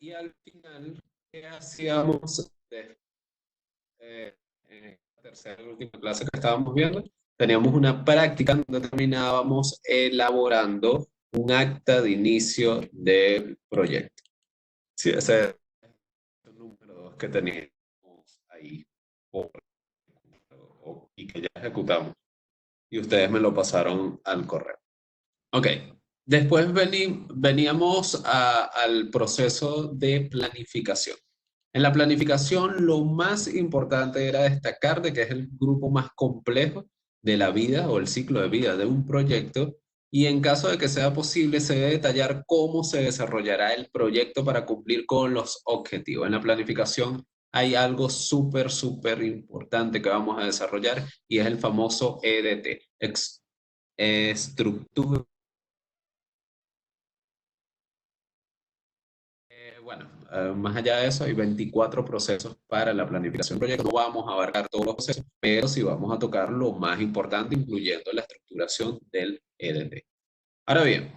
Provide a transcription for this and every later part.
Y al final, ¿qué hacíamos? En la tercera y última clase que estábamos viendo, teníamos una práctica donde terminábamos elaborando un acta de inicio del proyecto. Sí, ese es el número dos que teníamos ahí por- y que ya ejecutamos. Y ustedes me lo pasaron al correo. Ok, después veníamos al proceso de planificación. En la planificación, lo más importante era destacar de que es el grupo más complejo de la vida o el ciclo de vida de un proyecto y en caso de que sea posible, se debe detallar cómo se desarrollará el proyecto para cumplir con los objetivos. En la planificación hay algo súper importante que vamos a desarrollar y es el famoso EDT, estructura. Más allá de eso, hay 24 procesos para la planificación del proyecto. No vamos a abarcar todos los procesos, pero sí vamos a tocar lo más importante, incluyendo la estructuración del EDT. Ahora bien,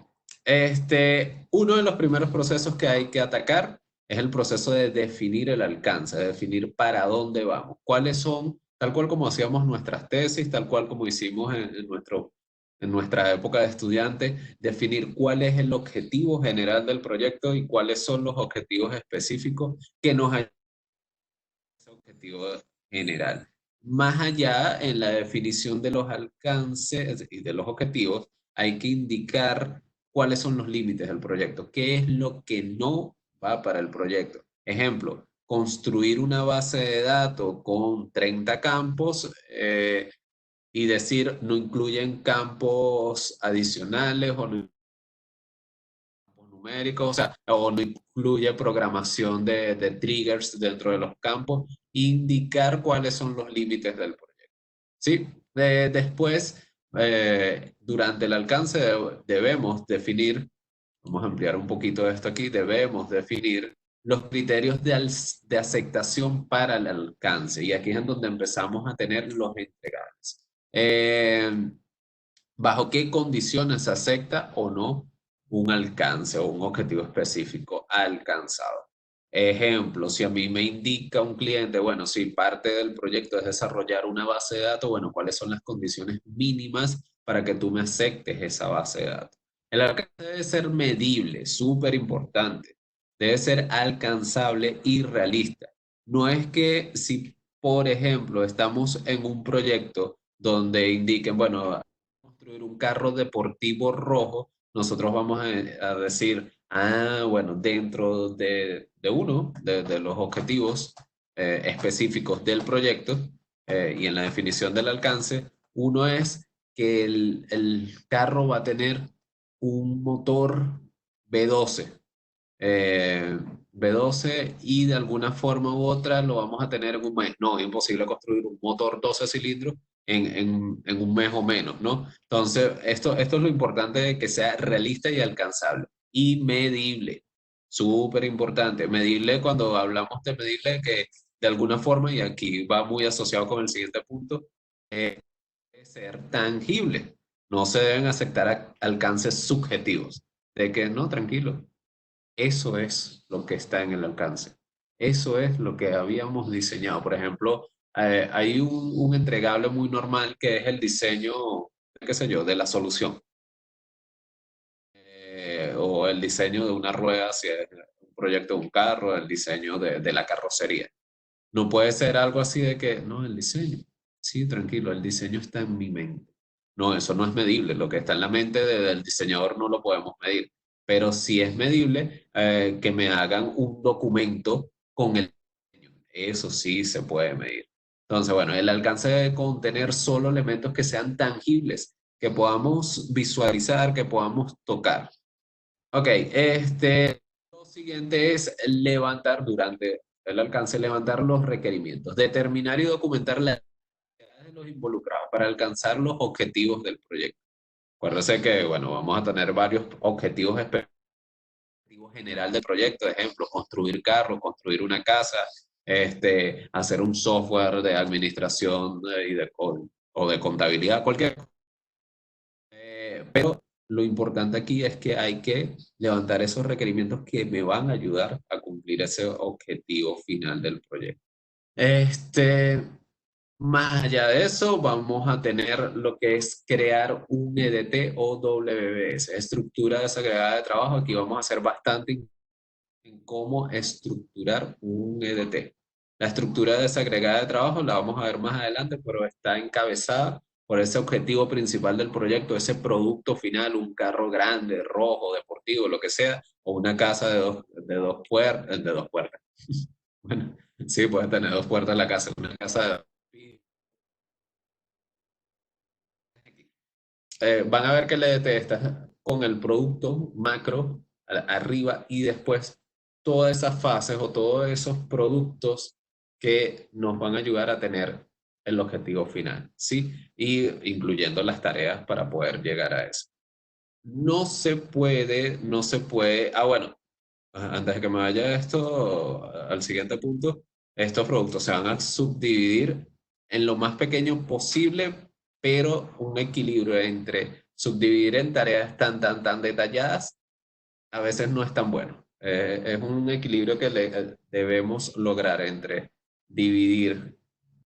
uno de los primeros procesos que hay que atacar es el proceso de definir el alcance, de definir para dónde vamos, cuáles son, tal cual como hacíamos nuestras tesis, tal cual como hicimos en nuestra época de estudiante, definir cuál es el objetivo general del proyecto y cuáles son los objetivos específicos que nos ayudan a ese objetivo general. Más allá, en la definición de los alcances y de los objetivos, hay que indicar cuáles son los límites del proyecto, qué es lo que no va para el proyecto. Ejemplo, construir una base de datos con 30 campos y decir no incluyen campos adicionales o no campos numéricos, o sea, o no incluye programación de triggers dentro de los campos, indicar cuáles son los límites del proyecto. ¿Sí? Después, durante el alcance debemos definir, vamos a ampliar un poquito esto aquí, debemos definir los criterios de aceptación para el alcance. Y aquí es en donde empezamos a tener los entregables. ¿Bajo qué condiciones se acepta o no un alcance o un objetivo específico alcanzado? Ejemplo, si a mí me indica un cliente, bueno, si parte del proyecto es desarrollar una base de datos, bueno, ¿cuáles son las condiciones mínimas para que tú me aceptes esa base de datos? El alcance debe ser medible, súper importante. Debe ser alcanzable y realista. No es que si, por ejemplo, estamos en un proyecto donde indiquen, bueno, construir un carro deportivo rojo, nosotros vamos a decir, ah, bueno, dentro de uno de los objetivos específicos del proyecto y en la definición del alcance, uno es que el carro va a tener un motor V12 eh, B12 y de alguna forma u otra lo vamos a tener en un mes. No, es imposible construir un motor 12 cilindros en un mes o menos, ¿no? Entonces, esto es lo importante de que sea realista y alcanzable y medible. Súper importante. Medible, cuando hablamos de medible, que de alguna forma, y aquí va muy asociado con el siguiente punto, debe ser tangible. No se deben aceptar alcances subjetivos. De que no, tranquilo. Eso es lo que está en el alcance. Eso es lo que habíamos diseñado. Por ejemplo, hay un entregable muy normal que es el diseño, qué sé yo, de la solución. O el diseño de una rueda, si es un proyecto de un carro, el diseño de la carrocería. No puede ser algo así de que, no, el diseño. Sí, tranquilo, el diseño está en mi mente. No, eso no es medible. Lo que está en la mente del diseñador no lo podemos medir. Pero sí es medible que me hagan un documento con el diseño. Eso sí se puede medir. Entonces, bueno, el alcance de contener solo elementos que sean tangibles, que podamos visualizar, que podamos tocar. Ok, lo siguiente es levantar durante el alcance, levantar los requerimientos, determinar y documentar las necesidades de los involucrados para alcanzar los objetivos del proyecto. Acuérdense que, bueno, vamos a tener varios objetivos específicos general del proyecto, ejemplo, construir carros, construir una casa, hacer un software de administración o de contabilidad, cualquier. Pero lo importante aquí es que hay que levantar esos requerimientos que me van a ayudar a cumplir ese objetivo final del proyecto. Este, Más allá de eso, vamos a tener lo que es crear un EDT o WBS, estructura desagregada de trabajo. Aquí vamos a hacer bastante en cómo estructurar un EDT. La estructura desagregada de trabajo la vamos a ver más adelante, pero está encabezada por ese objetivo principal del proyecto, ese producto final, un carro grande, rojo, deportivo, lo que sea, o una casa de dos puertas. Bueno, sí, puede tener dos puertas la casa, una casa de... Van a ver que el EDT está con el producto macro arriba y después todas esas fases o todos esos productos que nos van a ayudar a tener el objetivo final, ¿sí? Y incluyendo las tareas para poder llegar a eso. No se puede, bueno, antes de que me vaya esto al siguiente punto, estos productos se van a subdividir en lo más pequeño posible, pero un equilibrio entre subdividir en tareas tan detalladas a veces no es tan bueno. Es un equilibrio que debemos lograr entre dividir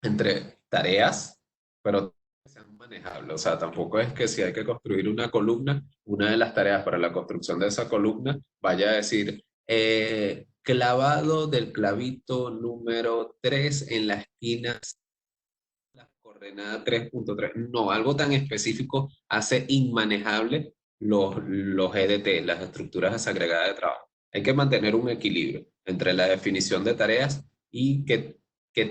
entre tareas, pero que sean manejables. O sea, tampoco es que si hay que construir una columna, una de las tareas para la construcción de esa columna vaya a decir clavado del clavito número 3 en la esquina, la coordenada 3.3. No, algo tan específico hace inmanejable los EDT, las estructuras desagregadas de trabajo. Hay que mantener un equilibrio entre la definición de tareas y qué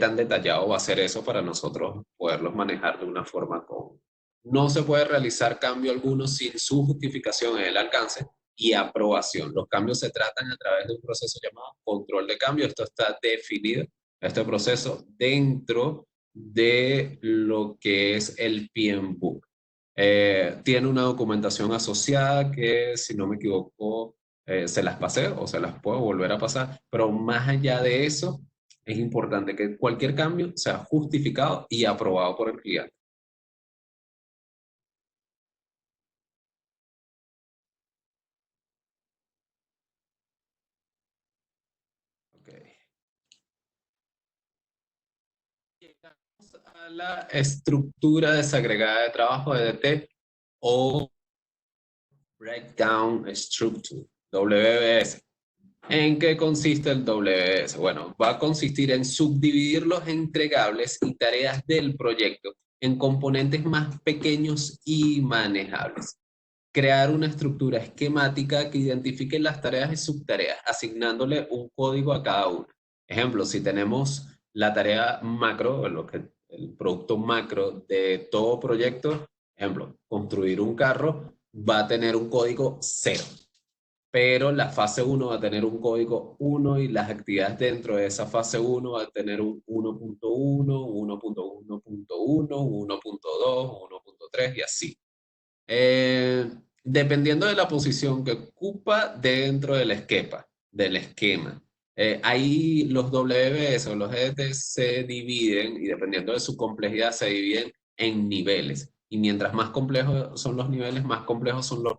tan detallado va a ser eso para nosotros poderlos manejar de una forma común. No se puede realizar cambio alguno sin su justificación en el alcance y aprobación. Los cambios se tratan a través de un proceso llamado control de cambio. Esto está definido, este proceso, dentro de lo que es el PMBOK. Tiene una documentación asociada que, si no me equivoco, se las pasé o se las puedo volver a pasar, pero más allá de eso, es importante que cualquier cambio sea justificado y aprobado por el cliente. Okay. Llegamos a la estructura desagregada de trabajo EDT o Breakdown Structure, WBS. ¿En qué consiste el WS? Bueno, va a consistir en subdividir los entregables y tareas del proyecto en componentes más pequeños y manejables. Crear una estructura esquemática que identifique las tareas y subtareas, asignándole un código a cada una. Ejemplo, si tenemos la tarea macro, el producto macro de todo proyecto, ejemplo, construir un carro, va a tener un código cero, pero la fase uno va a tener un código uno y las actividades dentro de esa fase uno va a tener un 1.1, 1.1.1, 1.2, 1.3 y así. Eh, Dependiendo de la posición que ocupa dentro del esquema. Ahí los WBS o los EDT se dividen y dependiendo de su complejidad se dividen en niveles. Y mientras más complejos son los niveles, más complejos son los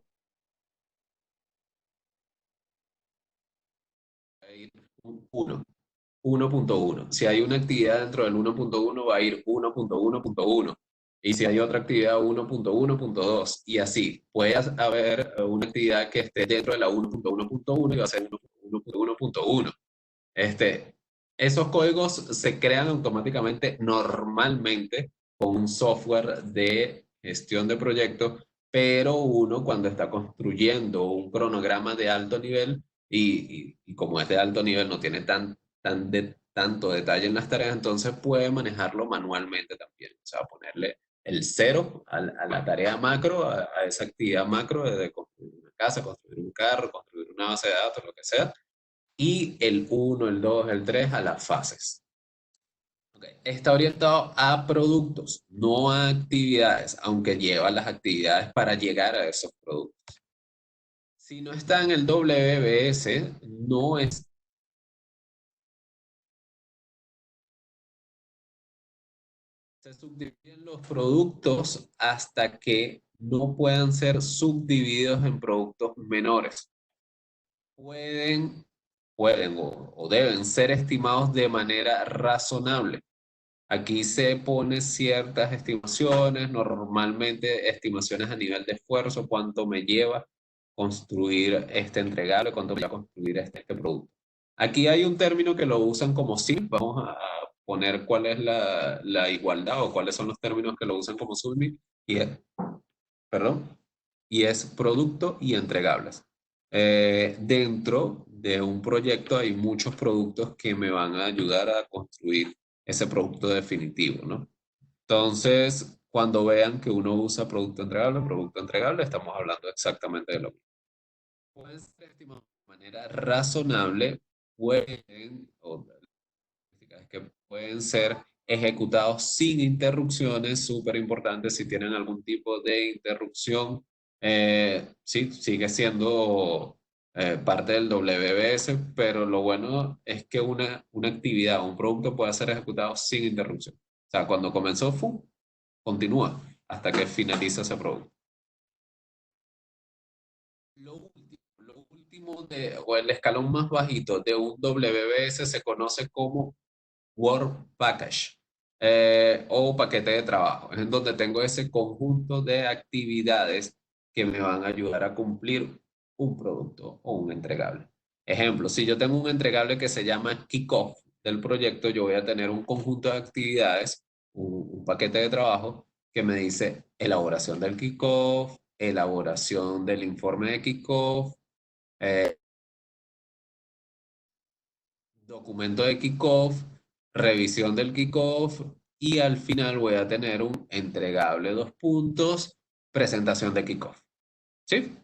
1. 1.1. Si hay una actividad dentro del 1.1, va a ir 1.1.1. Y si hay otra actividad, 1.1.2. Y así. Puede haber una actividad que esté dentro de la 1.1.1 y va a ser 1.1.1. Esos códigos se crean automáticamente normalmente con un software de gestión de proyectos, pero uno cuando está construyendo un cronograma de alto nivel y como es de alto nivel no tiene tanto detalle en las tareas, entonces puede manejarlo manualmente también. O sea, ponerle el cero a la tarea macro, a esa actividad macro de construir una casa, construir un carro, construir una base de datos, lo que sea, y el uno, el 2, el 3 a las fases. Okay. Está orientado a productos, no a actividades, aunque lleva las actividades para llegar a esos productos. Si no está en el WBS, no es, se subdividen los productos hasta que no puedan ser subdivididos en productos menores. Pueden, pueden o deben ser estimados de manera razonable. Aquí se pone ciertas estimaciones, normalmente estimaciones a nivel de esfuerzo, cuánto me lleva construir este entregable, cuánto me lleva construir este producto. Aquí hay un término que lo usan como SIM, vamos a poner cuál es la igualdad o cuáles son los términos que lo usan como SIM, y es, perdón, y es producto y entregables. Dentro de un proyecto hay muchos productos que me van a ayudar a construir ese producto definitivo, ¿no? Entonces, cuando vean que uno usa producto entregable, estamos hablando exactamente de lo mismo. Pueden ser estimados de manera razonable, pueden, o es que pueden ser ejecutados sin interrupciones, súper importante si tienen algún tipo de interrupción, sí, sigue siendo parte del WBS, pero lo bueno es que una actividad, un producto puede ser ejecutado sin interrupción. O sea, cuando comenzó, continúa hasta que finaliza ese producto. Lo último o el escalón más bajito de un WBS se conoce como Work Package, o paquete de trabajo. Es en donde tengo ese conjunto de actividades que me van a ayudar a cumplir un producto o un entregable. Ejemplo, si yo tengo un entregable que se llama Kickoff del proyecto, yo voy a tener un conjunto de actividades, un paquete de trabajo que me dice elaboración del Kickoff, elaboración del informe de Kickoff, eh, documento de kickoff, revisión del kickoff y al final voy a tener un entregable dos puntos, presentación de kickoff. ¿Sí?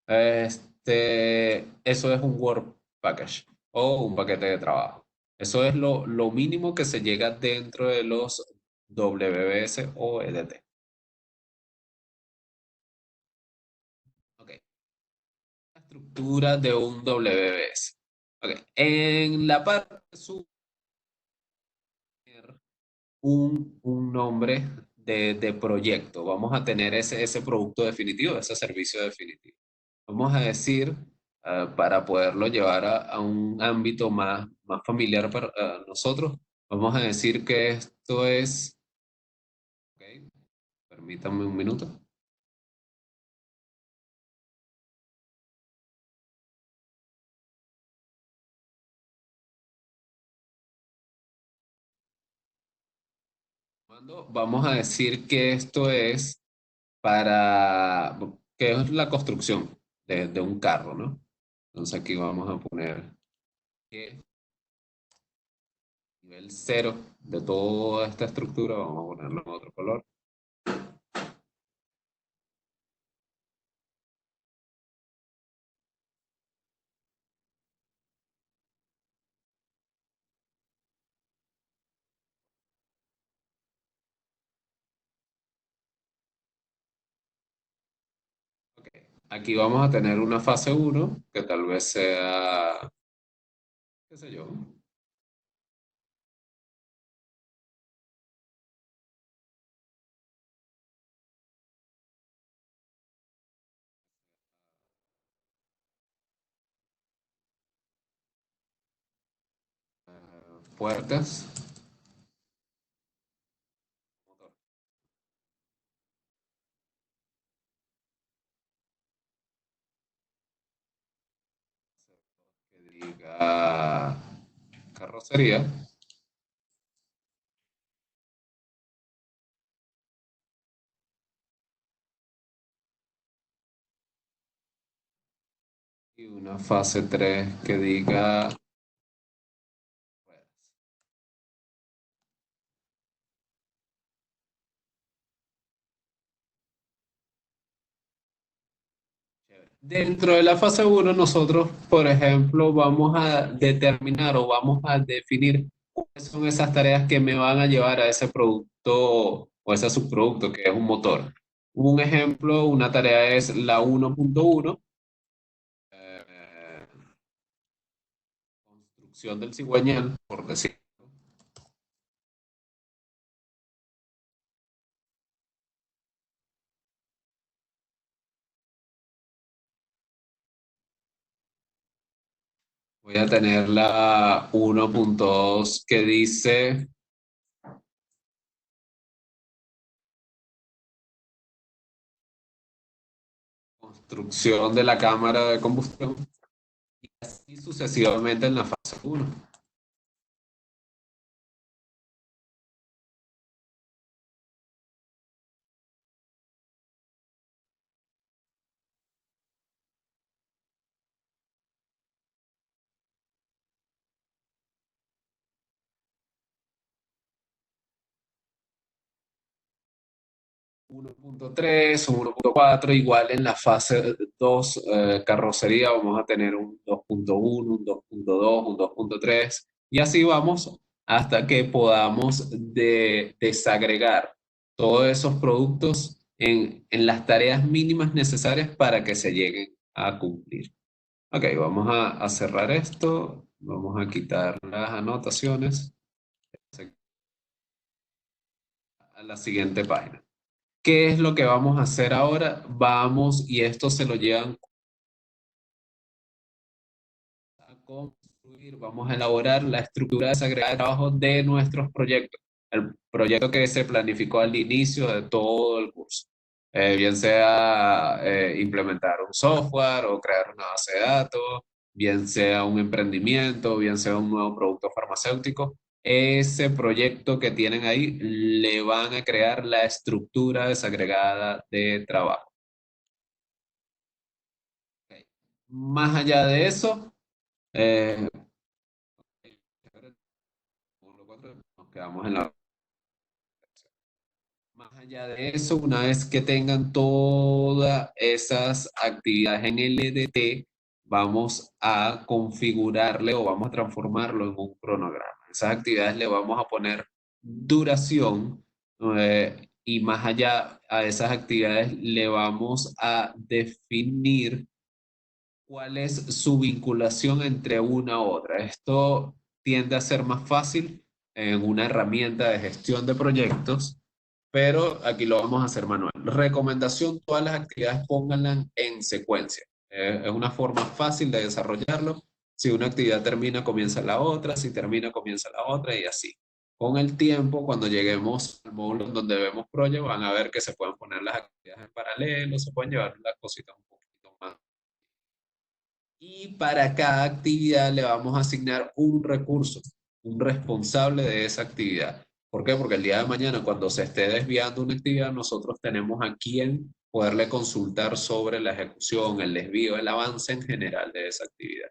Eso es un Work Package o un paquete de trabajo. Eso es lo mínimo que se llega dentro de los WBS o EDT. Ok. La estructura de un WBS. Ok. En la parte superior un nombre de proyecto. Vamos a tener ese producto definitivo, ese servicio definitivo. Vamos a decir, para poderlo llevar a un ámbito más familiar para nosotros, vamos a decir que esto es, ok, permítanme un minuto. Vamos a decir que esto es que es la construcción de un carro, ¿no? Entonces aquí vamos a poner que nivel cero de toda esta estructura, vamos a ponerlo en otro color. Ok. Aquí vamos a tener una fase uno que tal vez sea, qué sé yo, puertas, que diga carrocería, y una fase 3 que diga ruedas. Dentro de la fase uno nosotros, por ejemplo, vamos a determinar o vamos a definir cuáles son esas tareas que me van a llevar a ese producto o ese subproducto que es un motor. Un ejemplo, una tarea es la 1.1, eh, construcción del cigüeñal, por decir. Voy a tener la 1.2 que dice construcción de la cámara de combustión y así sucesivamente en la fase uno. 1.3 o 1.4, igual en la fase 2 carrocería vamos a tener un 2.1, un 2.2, un 2.3 y así vamos hasta que podamos desagregar todos esos productos en las tareas mínimas necesarias para que se lleguen a cumplir. Ok, vamos a cerrar esto, vamos a quitar las anotaciones a la siguiente página. ¿Qué es lo que vamos a hacer ahora? Vamos, y esto se lo llevan a construir, vamos a elaborar la estructura desagregada de trabajo de nuestros proyectos. El proyecto que se planificó al inicio de todo el curso. Bien sea implementar un software o crear una base de datos, bien sea un emprendimiento, bien sea un nuevo producto farmacéutico. Ese proyecto que tienen ahí le van a crear la estructura desagregada de trabajo. Ok. Más allá de eso, eh, nos quedamos en la... Más allá de eso, una vez que tengan todas esas actividades en LDT, vamos a configurarle o vamos a transformarlo en un cronograma. Esas actividades le vamos a poner duración y más allá a esas actividades le vamos a definir cuál es su vinculación entre una u otra. Esto tiende a ser más fácil en una herramienta de gestión de proyectos, pero aquí lo vamos a hacer manual. Recomendación, todas las actividades pónganlas en secuencia. Es una forma fácil de desarrollarlo. Si una actividad termina, comienza la otra, si termina, comienza la otra y así. Con el tiempo, cuando lleguemos al módulo donde vemos Project, van a ver que se pueden poner las actividades en paralelo, se pueden llevar las cositas un poquito más. Y para cada actividad le vamos a asignar un recurso, un responsable de esa actividad. ¿Por qué? Porque el día de mañana, cuando se esté desviando una actividad, nosotros tenemos a quien poderle consultar sobre la ejecución, el desvío, el avance en general de esa actividad.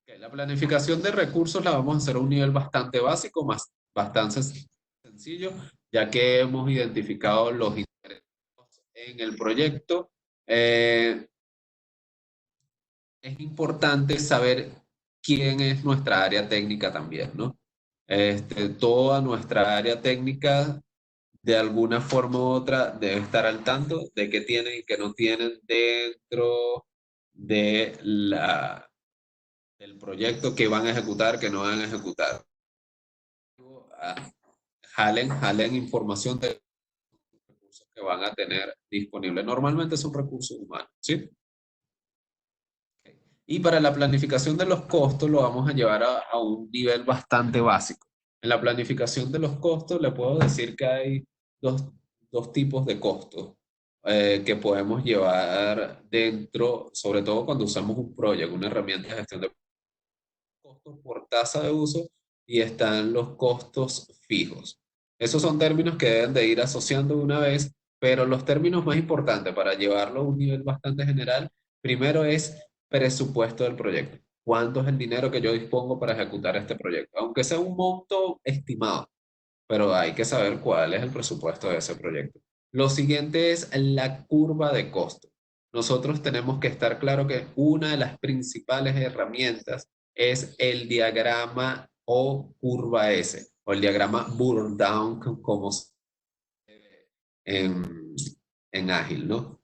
Ok, la planificación de recursos la vamos a hacer a un nivel bastante básico, bastante sencillo, ya que hemos identificado los intereses en el proyecto. Es importante saber quién es nuestra área técnica también, ¿no? Toda nuestra área técnica, de alguna forma u otra, debe estar al tanto de qué tienen y qué no tienen dentro de del proyecto que van a ejecutar, que no van a ejecutar. Ah, jalen información de los recursos que van a tener disponibles. Normalmente son recursos humanos, ¿sí? Y para la planificación de los costos lo vamos a llevar a un nivel bastante básico. En la planificación de los costos le puedo decir que hay dos, dos tipos de costos que podemos llevar dentro, sobre todo cuando usamos un proyecto, una herramienta de gestión de costos por tasa de uso y están los costos fijos. Esos son términos que deben de ir asociando de una vez, pero los términos más importantes para llevarlo a un nivel bastante general, primero es presupuesto del proyecto. ¿Cuánto es el dinero que yo dispongo para ejecutar este proyecto? Aunque sea un monto estimado, pero hay que saber cuál es el presupuesto de ese proyecto. Lo siguiente es la curva de costo. Nosotros tenemos que estar claro que una de las principales herramientas es el diagrama o curva S, o el diagrama burn down, como en, en Ágil, ¿no?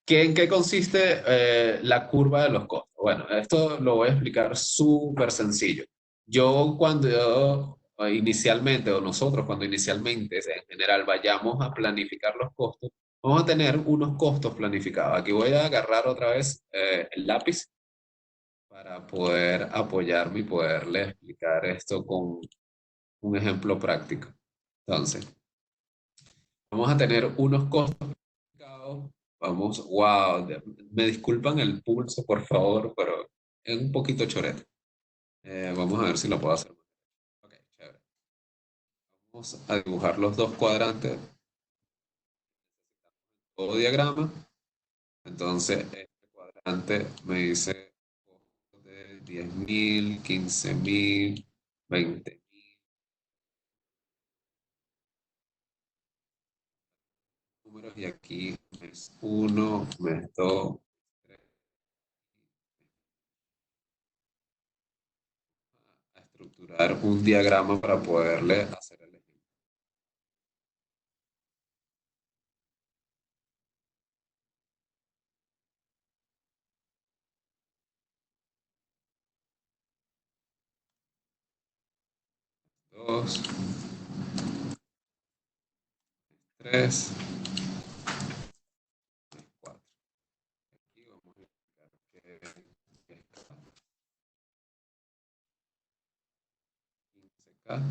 ¿En qué consiste la curva de los costos? Bueno, esto lo voy a explicar súper sencillo. Inicialmente, o nosotros cuando inicialmente en general vayamos a planificar los costos, vamos a tener unos costos planificados. Aquí voy a agarrar otra vez el lápiz para poder apoyarme y poderle explicar esto con un ejemplo práctico. Entonces, vamos a tener unos costos planificados. Vamos, wow, me disculpan el pulso, por favor, pero es un poquito chorete. Vamos a ver si lo puedo hacer. Ok, chévere. Vamos a dibujar los dos cuadrantes o diagrama. Entonces, este cuadrante me dice costos de 10.000, 15.000, 20.000 números y aquí mes uno, mes 2, a estructurar un diagrama para poderle hacer el ejemplo. 2, 3, 4. Aquí vamos a indicar que es 15K,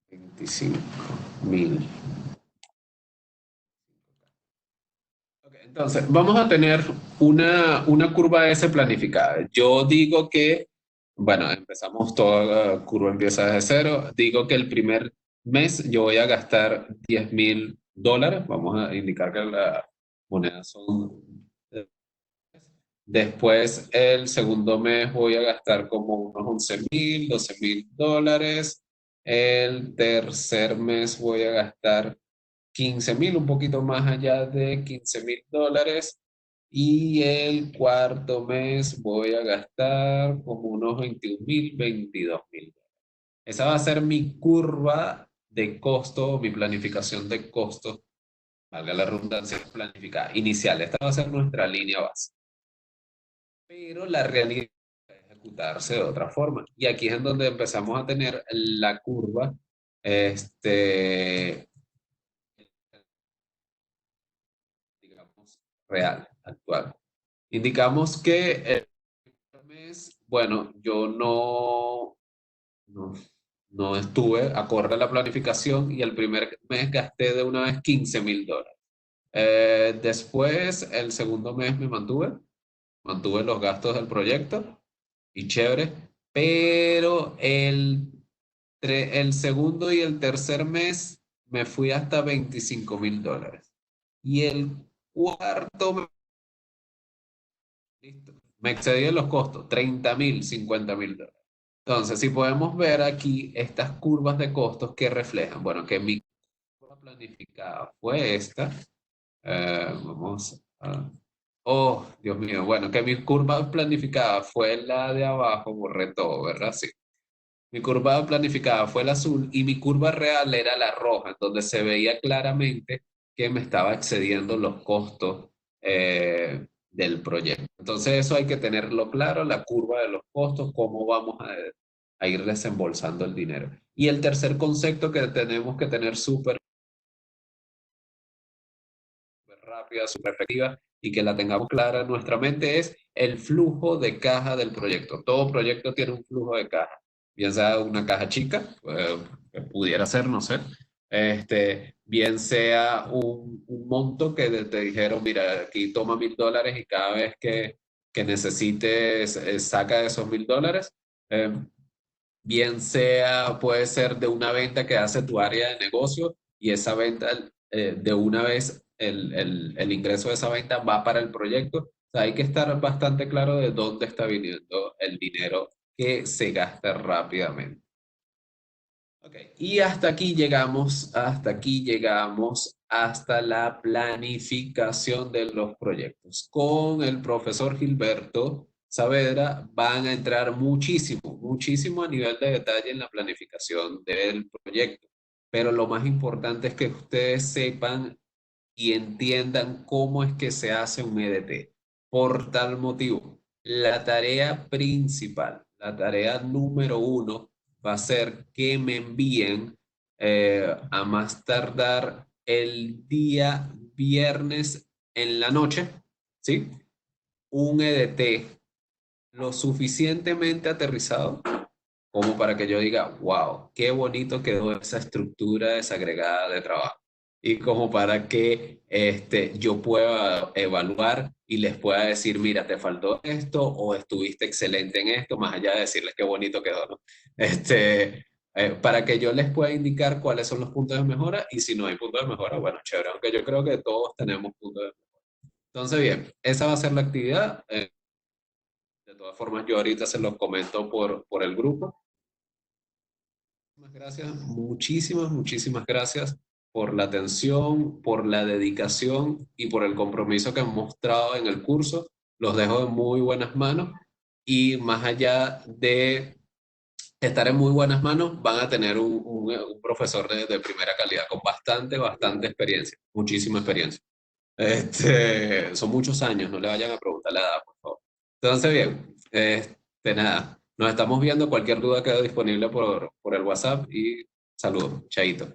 25.000. Ok, entonces, vamos a tener una curva S planificada. Yo digo que, bueno, empezamos toda la curva empieza desde cero. Digo que el primer mes yo voy a gastar $10.000. Vamos a indicar que las monedas son. Después, el segundo mes voy a gastar como unos 11.000, $12.000. El tercer mes voy a gastar 15.000, un poquito más allá de $15.000. Y el cuarto mes voy a gastar como unos 21.000, $22.000. Esa va a ser mi curva de costo, mi planificación de costos, valga la redundancia, planificada inicial. Esta va a ser nuestra línea base. Pero la realidad es ejecutarse de otra forma. Y aquí es en donde empezamos a tener la curva, este, digamos, real, actual. Indicamos que el primer mes, bueno, yo no, no estuve acorde a la planificación y el primer mes gasté de una vez $15.000. Después, el segundo mes me mantuve los gastos del proyecto y chévere, pero el segundo y el tercer mes me fui hasta $25.000. Y el cuarto mes, listo, me excedí en los costos, 30.000, $50.000. Entonces, si podemos ver aquí estas curvas de costos que reflejan, bueno, que mi curva planificada fue esta. Vamos a... Oh, Dios mío, bueno, que mi curva planificada fue la de abajo, borré todo, ¿verdad? Sí. Mi curva planificada fue el azul y mi curva real era la roja, donde se veía claramente que me estaba excediendo los costos del proyecto. Entonces eso hay que tenerlo claro, la curva de los costos, cómo vamos a ir desembolsando el dinero. Y el tercer concepto que tenemos que tener súper rápida, súper efectiva y que la tengamos clara en nuestra mente es el flujo de caja del proyecto. Todo proyecto tiene un flujo de caja, bien sea una caja chica, que pudiera ser, no sé, bien sea un monto que te dijeron, mira, aquí toma $1.000 y cada vez que necesites, saca esos $1.000. Eh, Bien sea, puede ser de una venta que hace tu área de negocio y esa venta, de una vez, el ingreso de esa venta va para el proyecto. O sea, hay que estar bastante claro de dónde está viniendo el dinero que se gasta rápidamente. Ok, y hasta la planificación de los proyectos. Con el profesor Gilberto Saavedra van a entrar muchísimo, muchísimo a nivel de detalle en la planificación del proyecto. Pero lo más importante es que ustedes sepan y entiendan cómo es que se hace un EDT. Por tal motivo. La tarea principal, la tarea número uno va a ser que me envíen a más tardar el día viernes en la noche, ¿sí? Un EDT lo suficientemente aterrizado como para que yo diga, wow, qué bonito quedó esa estructura desagregada de trabajo. Y como para que yo pueda evaluar y les pueda decir, mira, te faltó esto o estuviste excelente en esto, más allá de decirles qué bonito quedó, ¿no? Para que yo les pueda indicar cuáles son los puntos de mejora y si no hay puntos de mejora, bueno, chévere, aunque yo creo que todos tenemos puntos de mejora. Entonces, bien, esa va a ser la actividad. De todas formas, yo ahorita se los comento por el grupo. Muchísimas gracias, muchísimas gracias por la atención, por la dedicación y por el compromiso que han mostrado en el curso. Los dejo en muy buenas manos y más allá de estar en muy buenas manos, van a tener un profesor de primera calidad con bastante experiencia, muchísima experiencia. Son muchos años, no le vayan a preguntar la edad, por favor. Entonces, bien, nada, nos estamos viendo. Cualquier duda queda disponible por el WhatsApp y saludos, chaito.